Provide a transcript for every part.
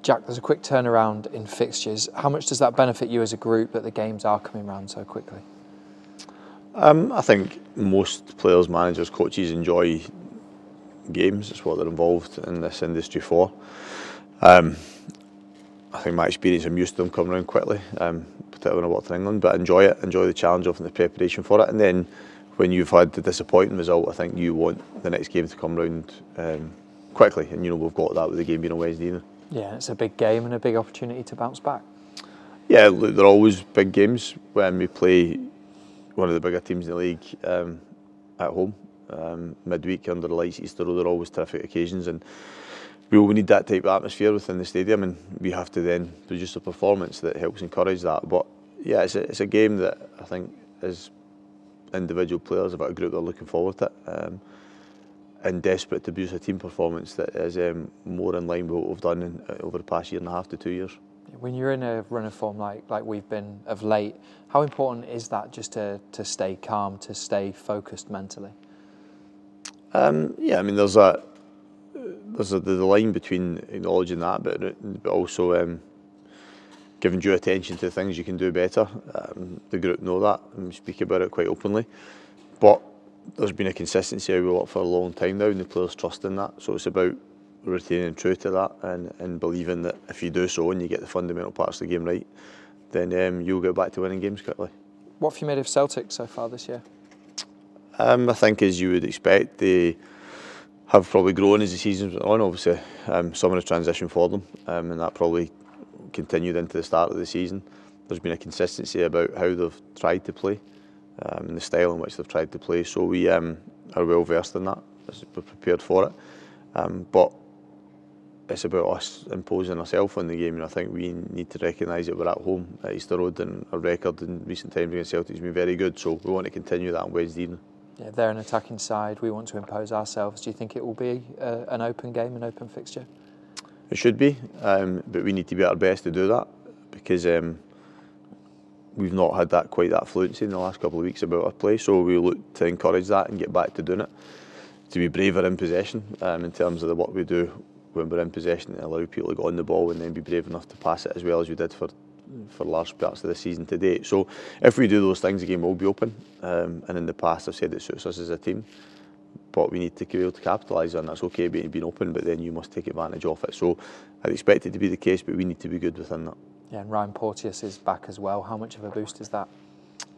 Jack, there's a quick turnaround in fixtures. How much does that benefit you as a group that the games are coming round so quickly? I think most players, managers, coaches enjoy games. It's what they're involved in this industry for. I think my experience, I'm used to them coming around quickly, particularly when I worked in England, but I enjoy it, enjoy the challenge of the preparation for it. And then when you've had the disappointing result, I think you want the next game to come round quickly. And we've got that with the game being on Wednesday evening. Yeah, it's a big game and a big opportunity to bounce back. Yeah, look, they're always big games when we play one of the bigger teams in the league at home. Midweek under the lights, Easter Road, are always terrific occasions, and we will need that type of atmosphere within the stadium, and we have to then produce a performance that helps encourage that. But yeah, it's a game that I think as individual players have got a group that are looking forward to it, and desperate to produce a team performance that is more in line with what we've done over the past year and a half to 2 years. When you're in a run of form like we've been of late, how important is that just to stay calm, to stay focused mentally? Yeah, I mean, there's the line between acknowledging that, but also giving due attention to things you can do better. The group know that and we speak about it quite openly. But there's been a consistency how we work for a long time now, and the players trust in that. So it's about retaining true to that and believing that if you do so and you get the fundamental parts of the game right, then you'll get back to winning games quickly. What have you made of Celtic so far this year? I think, as you would expect, they have probably grown as the season's went on. Obviously, summer has transition for them, and that probably continued into the start of the season. There's been a consistency about how they've tried to play, and the style in which they've tried to play. So we are well versed in that. We're prepared for it, but it's about us imposing ourselves on the game, and I think we need to recognise that we're at home at Easter Road, and our record in recent times against Celtic has been very good. So we want to continue that on Wednesday evening. Yeah, they're an attacking side. We want to impose ourselves. Do you think it will be an open game, an open fixture? It should be, but we need to be at our best to do that, because we've not had quite that fluency in the last couple of weeks about our play. So we look to encourage that and get back to doing it. To be braver in possession in terms of the work we do when we're in possession, and allow people to go on the ball and then be brave enough to pass it as well as we did for large parts of the season to date. So if we do those things, the game will be open, and in the past I've said it suits us as a team, but we need to be able to capitalise on that. It's okay being open, but then you must take advantage of it. So I'd expect it to be the case, but we need to be good within that. Yeah, and Ryan Porteous is back as well. How much of a boost is that?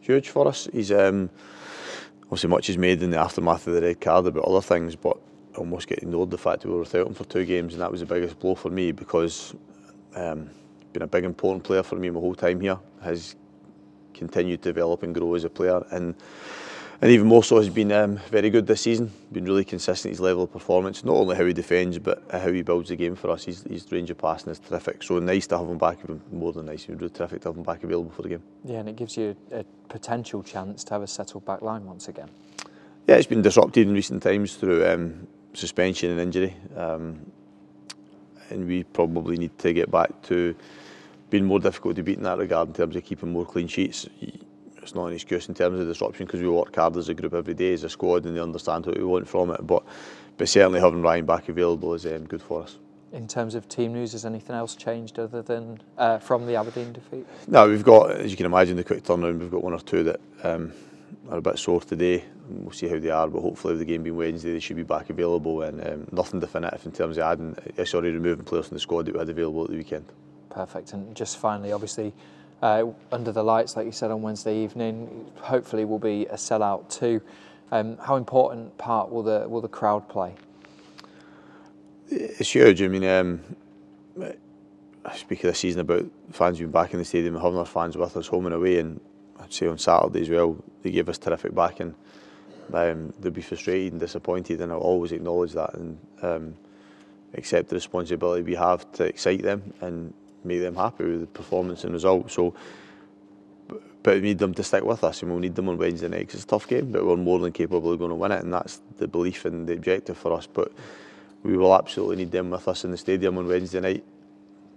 Huge for us. He's obviously much is made in the aftermath of the red card about other things, but almost get ignored the fact that we were without him for 2 games, and that was the biggest blow for me, because been a big important player for me my whole time here, has continued to develop and grow as a player, and even more so has been very good this season, been really consistent his level of performance, not only how he defends but how he builds the game for us. His range of passing is terrific, so nice to have him back, even more than nice, really terrific to have him back available for the game. Yeah, and it gives you a potential chance to have a settled back line once again. Yeah, it's been disrupted in recent times through suspension and injury, and we probably need to get back to being more difficult to beat in that regard in terms of keeping more clean sheets. It's not an excuse in terms of disruption, because we work hard as a group every day as a squad, and they understand what we want from it, but certainly having Ryan back available is good for us. In terms of team news, has anything else changed other than from the Aberdeen defeat? No, we've got, as you can imagine, the quick turnaround. We've got 1 or 2 that are a bit sore today. We'll see how they are, but hopefully with the game being Wednesday, they should be back available, and nothing definitive in terms of removing players from the squad that we had available at the weekend. Perfect. And just finally, obviously, under the lights, like you said, on Wednesday evening, hopefully will be a sellout too. How important part will the crowd play? It's huge. I mean, I speak of this season about fans being back in the stadium and having our fans with us home and away, and I'd say on Saturday as well, they gave us terrific backing. They'll be frustrated and disappointed, and I'll always acknowledge that and accept the responsibility we have to excite them and make them happy with the performance and result. So, but we need them to stick with us, and we'll need them on Wednesday night, 'cause it's a tough game, but we're more than capable of going to win it, and that's the belief and the objective for us. But we will absolutely need them with us in the stadium on Wednesday night,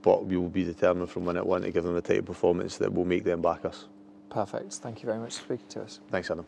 but we will be determined from minute 1 to give them the type of performance that will make them back us. Perfect. Thank you very much for speaking to us. Thanks, Adam.